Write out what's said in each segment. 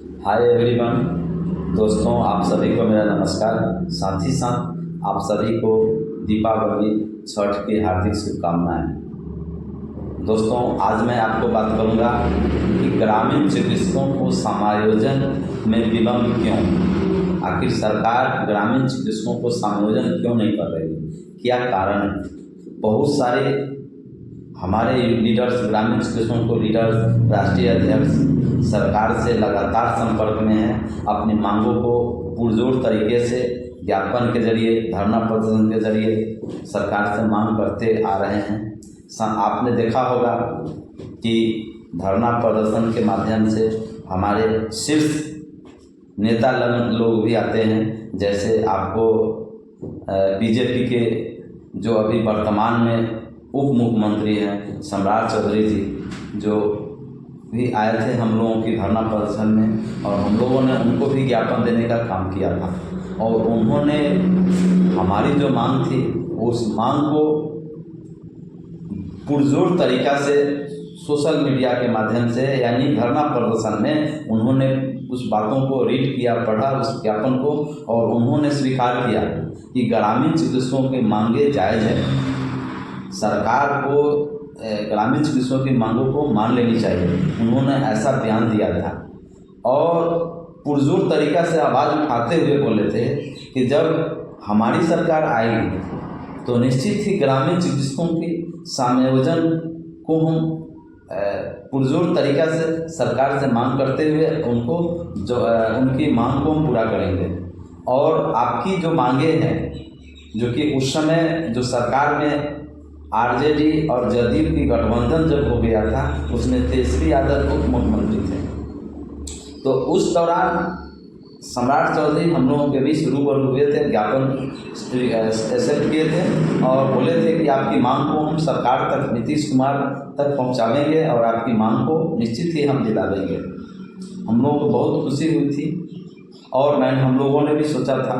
Hi everyone, दोस्तों आप सभी को मेरा नमस्कार। साथ ही साथ आप सभी को दीपावली छठ की हार्दिक शुभकामनाएं। दोस्तों आज मैं आपको बात करूंगा कि ग्रामीण चिकित्सकों को समायोजन में विलम्ब क्यों। आखिर सरकार ग्रामीण चिकित्सकों को समायोजन क्यों नहीं कर रही, क्या कारण है। बहुत सारे हमारे लीडर्स, ग्रामीण चिकित्सकों को लीडर्स, राष्ट्रीय अध्यक्ष सरकार से लगातार संपर्क में हैं। अपनी मांगों को पुरजोर तरीके से ज्ञापन के जरिए, धरना प्रदर्शन के जरिए सरकार से मांग करते आ रहे हैं। आपने देखा होगा कि धरना प्रदर्शन के माध्यम से हमारे शीर्ष नेता लोग भी आते हैं। जैसे आपको बीजेपी के जो अभी वर्तमान में उप मुख्यमंत्री हैं सम्राट चौधरी जी, जो भी आए थे हम लोगों की धरना प्रदर्शन में, और हम लोगों ने उनको भी ज्ञापन देने का काम किया था। और उन्होंने हमारी जो मांग थी उस मांग को पुरजोर तरीक़ा से सोशल मीडिया के माध्यम से, यानी धरना प्रदर्शन में उन्होंने उस बातों को रीड किया, पढ़ा उस ज्ञापन को, और उन्होंने स्वीकार किया कि ग्रामीण चिकित्सकों की मांगे जायज़ है। सरकार को ग्रामीण चिकित्सकों की मांगों को मान लेनी चाहिए। उन्होंने ऐसा बयान दिया था और पुरजोर तरीक़ा से आवाज़ उठाते हुए बोले थे कि जब हमारी सरकार आएगी तो निश्चित ही ग्रामीण चिकित्सकों की समायोजन को हम पुरजोर तरीक़ा से सरकार से मांग करते हुए उनको उनकी मांग को हम पूरा करेंगे। और आपकी जो मांगे हैं, जो कि उस समय जो सरकार में आरजेडी और जदयू की गठबंधन जब हो गया था, उसमें तेजस्वी यादव उप मुख्यमंत्री थे, तो उस दौरान सम्राट चौधरी हम लोगों के बीच रूबरू हुए थे, ज्ञापन एक्सेप्ट किए थे और बोले थे कि आपकी मांग को हम सरकार तक, नीतीश कुमार तक पहुंचावेंगे और आपकी मांग को निश्चित ही हम दिला देंगे। हम लोगों को बहुत खुशी हुई थी और हम लोगों ने भी सोचा था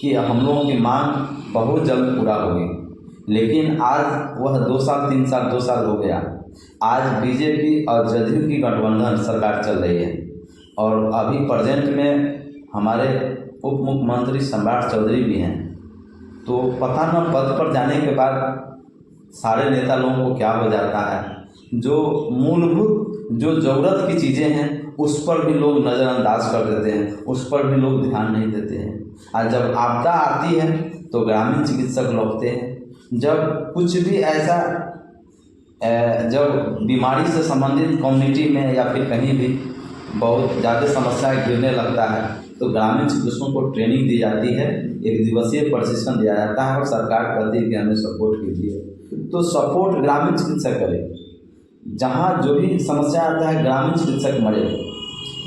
कि हम लोगों की मांग बहुत जल्द पूरा होगी। लेकिन आज वह 2 साल 3 साल 2 साल हो गया। आज बीजेपी और जदयू की गठबंधन सरकार चल रही है और अभी प्रेजेंट में हमारे उप मुख्यमंत्री सम्राट चौधरी भी हैं। तो पता न पद पर जाने के बाद सारे नेता लोगों को क्या हो जाता है, जो मूलभूत जो ज़रूरत की चीज़ें हैं उस पर भी लोग नज़रअंदाज कर देते हैं, उस पर भी लोग ध्यान नहीं देते हैं। और जब आपदा आती है तो ग्रामीण चिकित्सक लौटते हैं। जब कुछ भी ऐसा जब बीमारी से संबंधित कम्युनिटी में या फिर कहीं भी बहुत ज़्यादा समस्याएं गिरने लगता है तो ग्रामीण चिकित्सकों को ट्रेनिंग दी जाती है, 1 दिवसीय प्रशिक्षण दिया जाता है और सरकार कहती है कि हमें सपोर्ट कीजिए। तो सपोर्ट ग्रामीण चिकित्सक करे, जहाँ जो भी समस्या आता है ग्रामीण चिकित्सक मरे।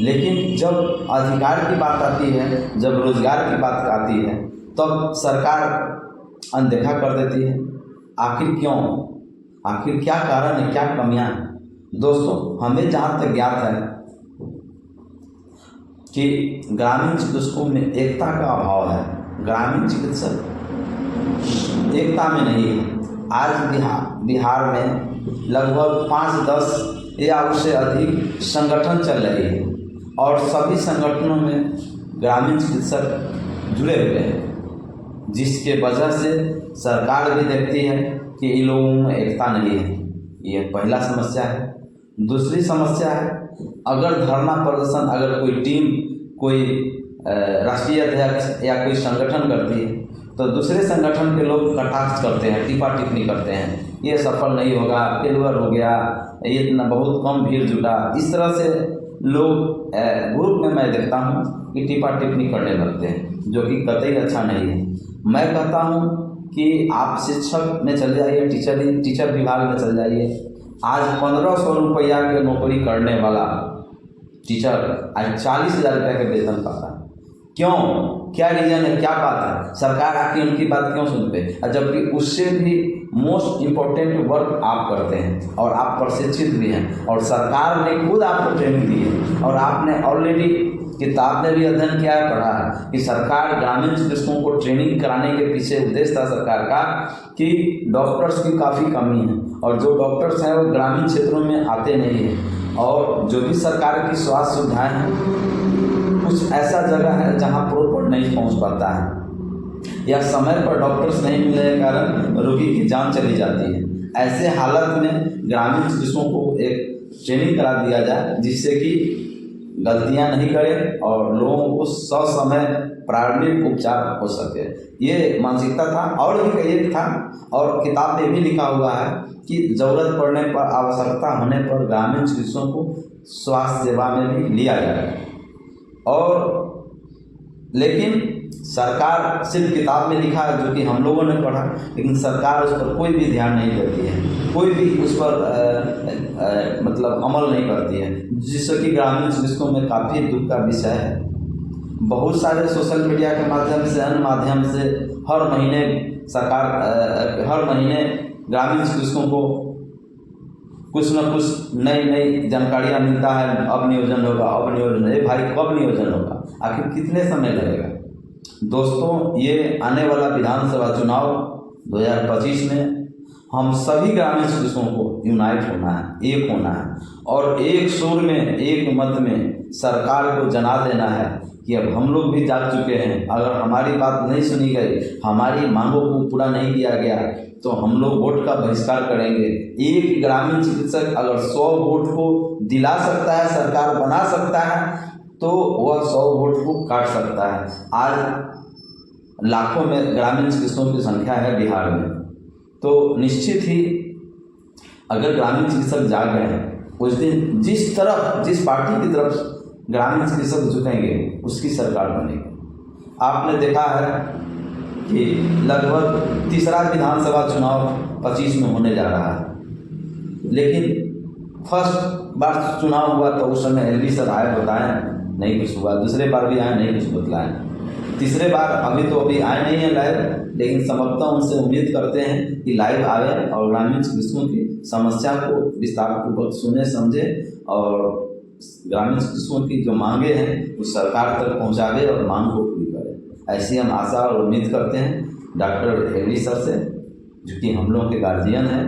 लेकिन जब अधिकार की बात आती है, जब रोजगार की बात आती है, तब सरकार अनदेखा कर देती है। आखिर क्यों? आखिर क्या कारण है, क्या कमियां हैं? दोस्तों हमें जहाँ तक ज्ञात है कि ग्रामीण चिकित्सकों में एकता का अभाव है। ग्रामीण चिकित्सक एकता में नहीं है। आज बिहार में लगभग 5-10 या उससे अधिक संगठन चल रही है और सभी संगठनों में ग्रामीण चिकित्सक जुड़े हुए हैं, जिसके वजह से सरकार भी देखती है कि इन लोगों में एकता नहीं है। ये पहला समस्या है। दूसरी समस्या है, अगर धरना प्रदर्शन, अगर कोई टीम, कोई राष्ट्रीय अध्यक्ष या कोई संगठन करती है तो दूसरे संगठन के लोग कटाक्ष करते हैं, टीपा टिप्पणी करते हैं, ये सफल नहीं होगा, फेलुअर हो गया, ये इतना बहुत कम भीड़ जुटा। इस तरह से लोग ग्रुप में मैं देखता हूँ कि टीपा टिप्पणी करने लगते हैं, जो कि कतई अच्छा नहीं है। मैं कहता हूँ कि आप शिक्षक में चले जाइए, टीचर विभाग में चले जाइए। आज 1500 रुपया की नौकरी करने वाला टीचर आज 40,000 रुपये के वेतन पाता है। क्यों? क्या रीज़न है, क्या बात है? सरकार आके उनकी बात क्यों सुनते हैं? जबकि उससे भी मोस्ट इम्पोर्टेंट वर्क आप करते हैं और आप प्रशिक्षित भी हैं और सरकार ने खुद आपको ट्रेनिंग दी है और आपने ऑलरेडी किताब में भी अध्ययन किया है, पढ़ा है कि सरकार ग्रामीण चिकित्सकों को ट्रेनिंग कराने के पीछे उद्देश्य था सरकार का कि डॉक्टर्स की काफ़ी कमी है और जो डॉक्टर्स हैं वो ग्रामीण क्षेत्रों में आते नहीं हैं और जो भी सरकार की स्वास्थ्य सुविधाएं हैं कुछ ऐसा जगह है जहां प्रॉपर नहीं पहुंच पाता है या समय पर डॉक्टर्स नहीं मिलने के कारण रोगी की जान चली जाती है। ऐसे हालत में ग्रामीण चिकित्सकों को एक ट्रेनिंग करा दिया जाए जिससे कि गलतियां नहीं करें और लोगों को ससमय प्रारंभिक उपचार हो सके। ये मानसिकता था और भी कई था और किताब में भी लिखा हुआ है कि ज़रूरत पड़ने पर, आवश्यकता होने पर ग्रामीण चिकित्सकों को स्वास्थ्य सेवा में भी लिया जाए। और लेकिन सरकार सिर्फ किताब में लिखा है जो कि हम लोगों ने पढ़ा, लेकिन सरकार उस पर कोई भी ध्यान नहीं देती है, कोई भी उस पर मतलब अमल नहीं करती है, जिससे कि ग्रामीण चिकित्सकों में काफ़ी दुख का विषय है। बहुत सारे सोशल मीडिया के माध्यम से, अन्य माध्यम से हर महीने सरकार हर महीने ग्रामीण चिकित्सकों को कुछ न कुछ नई जानकारियाँ मिलता है। अब नियोजन होगा, अब नियोजन, अरे भाई कब नियोजन होगा, आखिर कितने समय लगेगा। दोस्तों, ये आने वाला विधानसभा चुनाव 2025 में हम सभी ग्रामीण चिकित्सकों को यूनाइट होना है, एक होना है और एक सुर में, एक मत में सरकार को जना देना है कि अब हम लोग भी जाग चुके हैं। अगर हमारी बात नहीं सुनी गई, हमारी मांगों को पूरा नहीं किया गया तो हम लोग वोट का बहिष्कार करेंगे। एक ग्रामीण चिकित्सक अगर 100 वोट को दिला सकता है, सरकार बना सकता है, तो वह 100 वोट को काट सकता है। आज लाखों में ग्रामीण चिकित्सकों की संख्या है बिहार में, तो निश्चित ही अगर ग्रामीण चिकित्सक जाग गए हैं, उस दिन जिस पार्टी की तरफ ग्रामीण चिकित्सक झुकेंगे उसकी सरकार बनेगी। आपने देखा है कि लगभग तीसरा विधानसभा चुनाव 25 में होने जा रहा है, लेकिन फर्स्ट बार चुनाव हुआ तो उस समय एलडी सर आए, बताएं नहीं कुछ हुआ। दूसरे बार भी आए, नहीं कुछ बतलाएं। तीसरे बार अभी आए नहीं है लाइव, लेकिन संभवतः उनसे उम्मीद करते हैं कि लाइव आए और ग्रामीण चिकित्सकों की समस्या को विस्तारपूर्वक सुने, समझे और ग्रामीण चिकित्सकों की जो मांगे हैं उस सरकार तक पहुंचावे और मांग को पूरी करे। ऐसी हम आशा और उम्मीद करते हैं डॉक्टर एलडी सर से, जो कि हम लोगों के गार्जियन हैं,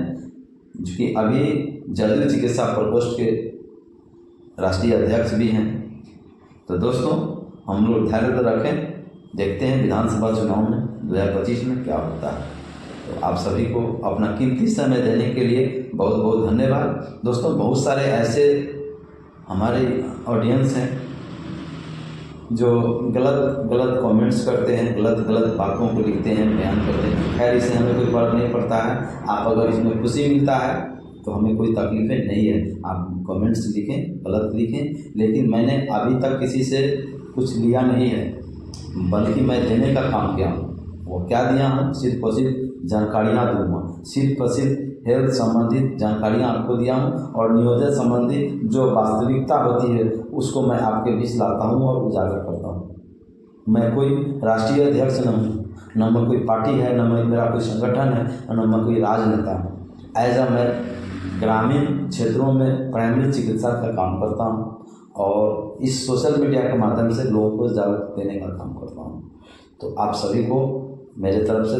जो कि अभी जदयू चिकित्सा प्रकोष्ठ के राष्ट्रीय अध्यक्ष भी हैं। तो दोस्तों, हम लोग धैर्य रखें, देखते हैं विधानसभा चुनाव में 2025 में क्या होता है। तो आप सभी को अपना कीमती समय देने के लिए बहुत बहुत धन्यवाद। दोस्तों, बहुत सारे ऐसे हमारे ऑडियंस हैं जो गलत कमेंट्स करते हैं, गलत बातों को लिखते हैं, बयान करते हैं। खैर, इससे हमें कोई फर्क नहीं पड़ता है। आप अगर इसमें खुशी मिलता है तो हमें कोई तकलीफें नहीं है। आप कमेंट्स लिखें, गलत लिखें, लेकिन मैंने अभी तक किसी से कुछ लिया नहीं है, बल्कि मैं देने का काम किया हूँ। वो क्या दिया हूँ, सिर्फ और सिर्फ जानकारियाँ दूँगा, सिर्फ और सिर्फ हेल्थ संबंधित जानकारियाँ आपको दिया हूँ और नियोजन संबंधी जो वास्तविकता होती है उसको मैं आपके बीच लाता हूँ और उजागर करता हूँ। मैं कोई राष्ट्रीय अध्यक्ष न हूँ, न मैं कोई पार्टी है, न मैं मेरा कोई संगठन है, न मैं कोई राजनेता हूँ। मैं ग्रामीण क्षेत्रों में प्राइमरी चिकित्सा का काम करता हूँ और इस सोशल मीडिया के माध्यम से लोगों को जागरूक देने का काम करता हूँ। तो आप सभी को मेरे तरफ से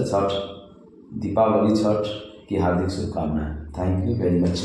दीपावली छठ की हार्दिक शुभकामनाएं। Thank you very much.